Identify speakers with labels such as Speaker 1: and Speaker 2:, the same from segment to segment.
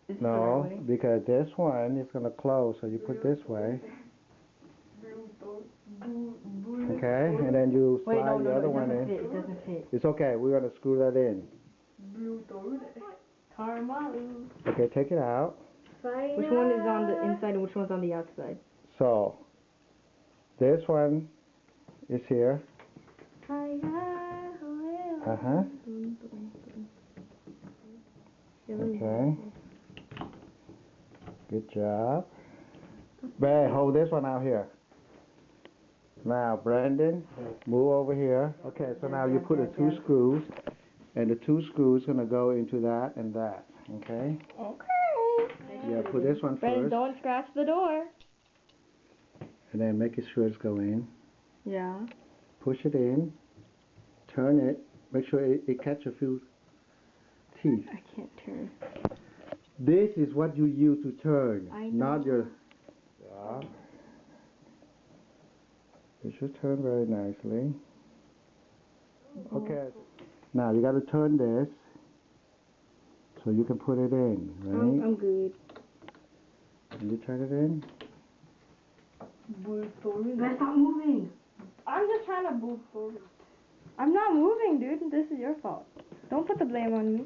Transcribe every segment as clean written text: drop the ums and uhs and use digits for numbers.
Speaker 1: Is this the
Speaker 2: No,
Speaker 1: right way?
Speaker 2: because this one is going to close, so you put this way. Okay, and then you
Speaker 1: Wait,
Speaker 2: slide
Speaker 1: no,
Speaker 2: the other
Speaker 1: it
Speaker 2: one
Speaker 1: doesn't
Speaker 2: in.
Speaker 1: fit. It doesn't fit.
Speaker 2: It's okay, we're going to screw that in.
Speaker 1: Karma.
Speaker 2: Okay, take it out.
Speaker 1: Which one is on the inside and which one's on the outside?
Speaker 2: So, this one is here. Uh-huh. Okay. Good job. Babe, hold this one out here. Now, Brandon, move over here. Okay, so now you put the two screws, and the two screws going to go into that and that. Okay?
Speaker 1: Okay.
Speaker 2: Yeah, put this one
Speaker 1: Brandon,
Speaker 2: first.
Speaker 1: don't scratch the door.
Speaker 2: And then make sure it's go in.
Speaker 1: Yeah.
Speaker 2: Push it in. Turn it. Make sure it catch a few teeth.
Speaker 1: I can't turn.
Speaker 2: This is what you use to turn,
Speaker 1: I know.
Speaker 2: not your... Yeah. It should turn very nicely. Okay. Now you got to turn this so you can put it in, right?
Speaker 1: I'm good.
Speaker 2: Can you turn it in?
Speaker 1: That's not moving. I'm just trying to move forward. I'm not moving, dude. This is your fault. Don't put the blame on me.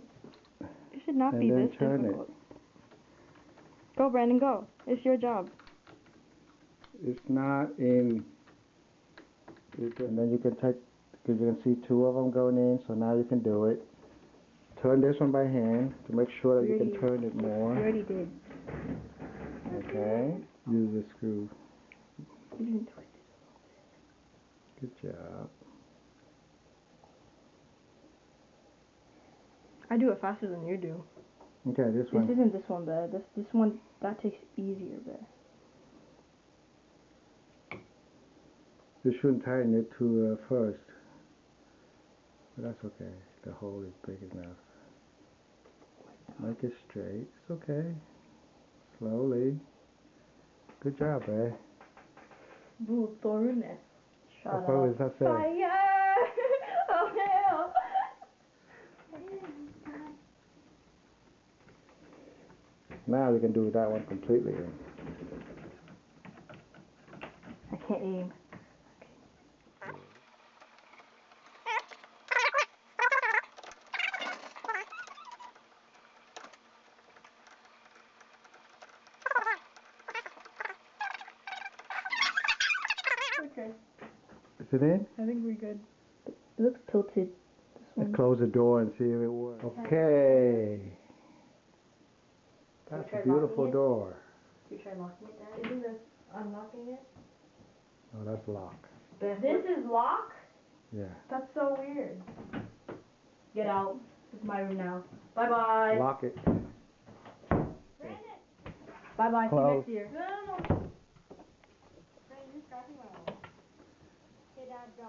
Speaker 1: It should not be this difficult. Go, Brandon, go. It's your job.
Speaker 2: It's not in... And then you can take... Because you can see two of them going in, so now you can do it. Turn this one by hand to make sure that you can turn it more.
Speaker 1: You already did.
Speaker 2: Okay. Use the screw.
Speaker 1: You didn't twist it.
Speaker 2: Good job.
Speaker 1: I do it faster than you do.
Speaker 2: Okay, this one.
Speaker 1: This isn't this one bad. This one, that takes easier bad.
Speaker 2: You shouldn't tighten it to first. But that's okay. The hole is big enough. Make it straight. It's okay. Slowly. Good job, eh?
Speaker 1: Shut
Speaker 2: What
Speaker 1: up.
Speaker 2: was that say?
Speaker 1: Fire! Oh, hell!
Speaker 2: Now we can do that one completely.
Speaker 1: I can't aim. Okay.
Speaker 2: Is it in?
Speaker 1: I think we're good. It looks tilted.
Speaker 2: Let's close the door and see if it works. Okay. That's a beautiful door.
Speaker 1: Should we try locking it, Dad? Isn't this unlocking it?
Speaker 2: Oh, that's lock.
Speaker 1: This is lock?
Speaker 2: Yeah.
Speaker 1: That's so weird. Get out. It's my room now. Bye-bye.
Speaker 2: Lock it.
Speaker 1: Bye-bye. See you
Speaker 2: Close.
Speaker 1: next year. No. You're scratching my wall. Okay, Dad, go.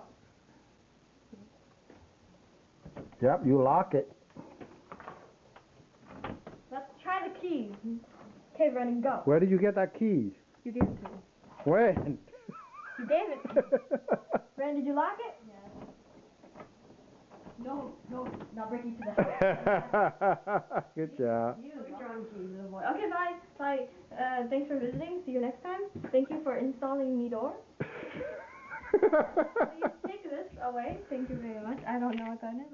Speaker 2: Yep, you lock it.
Speaker 1: Let's try the key. Okay, Brennan, go.
Speaker 2: Where did you get that key?
Speaker 1: You gave it to me.
Speaker 2: When?
Speaker 1: You gave it to me. Brennan, did you lock it? Yes. No, not breaking to the house.
Speaker 2: Good job.
Speaker 1: You strong key, little boy. Okay, bye. Bye. Thanks for visiting. See you next time. Thank you for installing me door. Please take this away. Thank you very much. I don't know what that is.